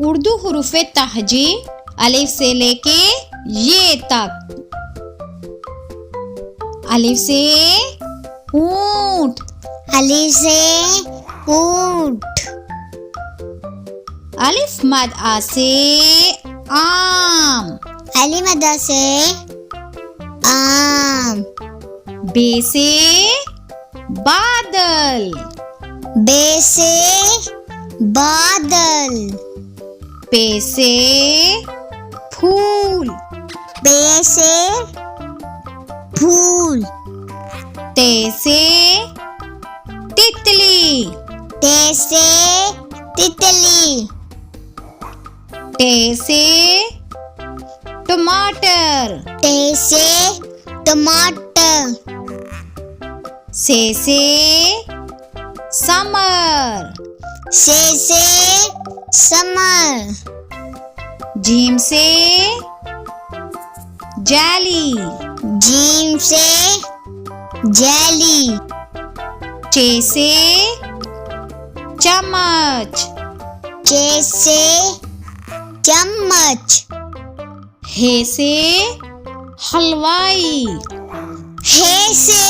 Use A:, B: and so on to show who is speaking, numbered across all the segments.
A: उर्दू हुरूफ़े तहजी अलिफ से लेके ये तक। अलिफ से ऊंट,
B: अलिफ से ऊंट।
A: अलिफ मद आ से आम,
B: अलिफ मद आ से आम।
A: बे से बादल,
B: बे से बादल।
A: पे से फूल,
B: पे से फूल।
A: ते से तितली,
B: ते से तितली।
A: टे से टमाटर,
B: ते से टमाटर।
A: से समर,
B: से समर।
A: जीम से जाली,
B: जीम से जैली।
A: चे से चम्मच,
B: चे से चम्मच।
A: हे से हलवाई,
B: हे से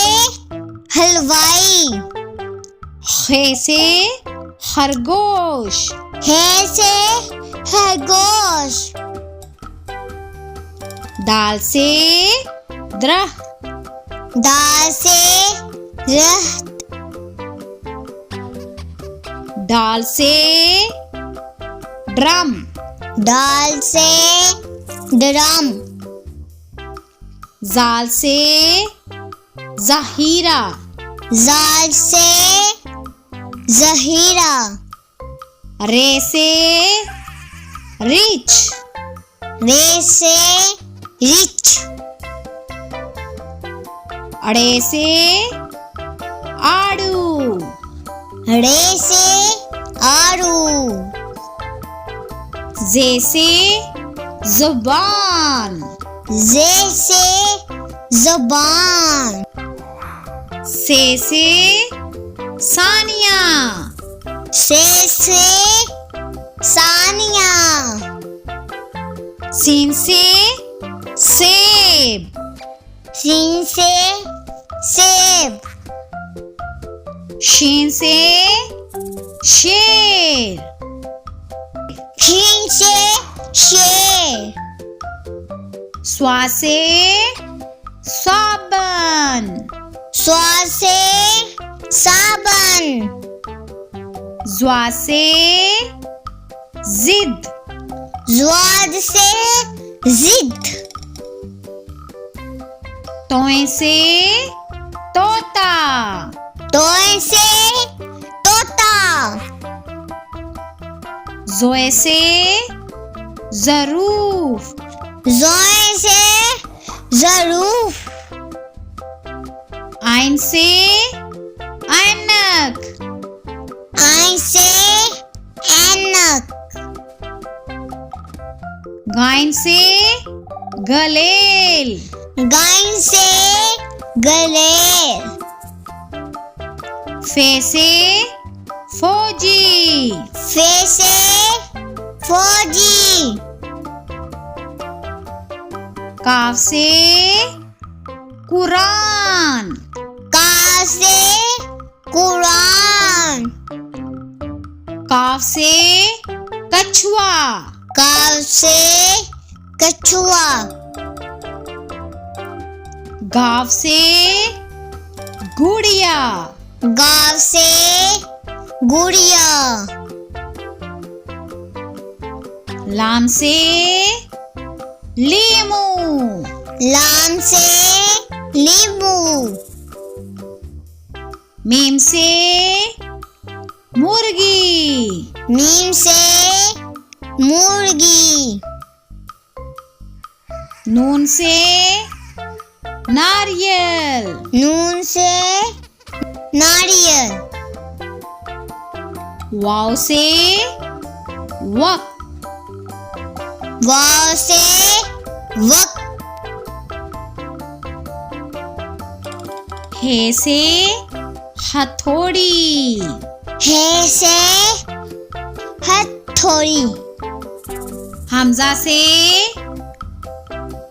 B: हलवाई।
A: खे से खरगोश,
B: हे से खरगोश।
A: दाल से दरख्त,
B: दाल से दरख्त।
A: दाल से ड्रम,
B: दाल से ड्रम।
A: जाल से ज़हीरा,
B: जाल से ज़हीरा।
A: रे से रिच,
B: रे से रिच।
A: अड़े से आड़ू,
B: रे से आड़ू।
A: जे से जुबान,
B: जे से ज़ुबान।
A: से सानिया,
B: से सानिया।
A: सीन से सेब,
B: सीन से सेब।
A: शीन से शेर,
B: शीन से शेर।
A: स्वा से साबन,
B: स्वा से साबन।
A: ज़्वा से जिद,
B: ज़्वाद से जिद।
A: तोए से तोता,
B: तोए से तोता।
A: ज़ोए से ज़रूफ,
B: ज़ोए से ज़रूफ।
A: आइन से ऐनक,
B: आइन से ऐनक।
A: गाइन से गलेल,
B: गाइन से गलेल।
A: फे से फौजी,
B: फे से फौजी।
A: काफ से कुरान,
B: काफ से कुरान।
A: काफ से कछुआ,
B: काफ से कछुआ।
A: गाफ से गुड़िया,
B: गाफ से गुड़िया।
A: लाम से लीमू,
B: लाम से नींबू।
A: मीम से मुर्गी,
B: मीम से मुर्गी।
A: नून से नारियल,
B: नून से नारियल।
A: वाव से वक,
B: वाव से वक।
A: हे से हथौड़ी,
B: हे से हथौड़ी।
A: हमजा से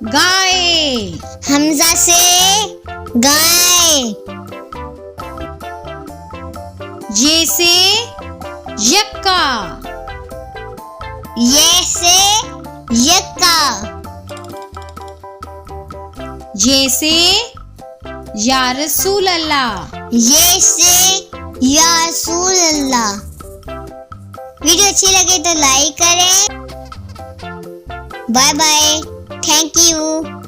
A: गाय।
B: हमजा से गाय।
A: ये से यक्का।
B: ये से यक्का।
A: ये से या रसूल अल्लाह।
B: ये से या रसूल अल्लाह। वीडियो अच्छी लगे तो लाइक करें। Bye bye. Thank you.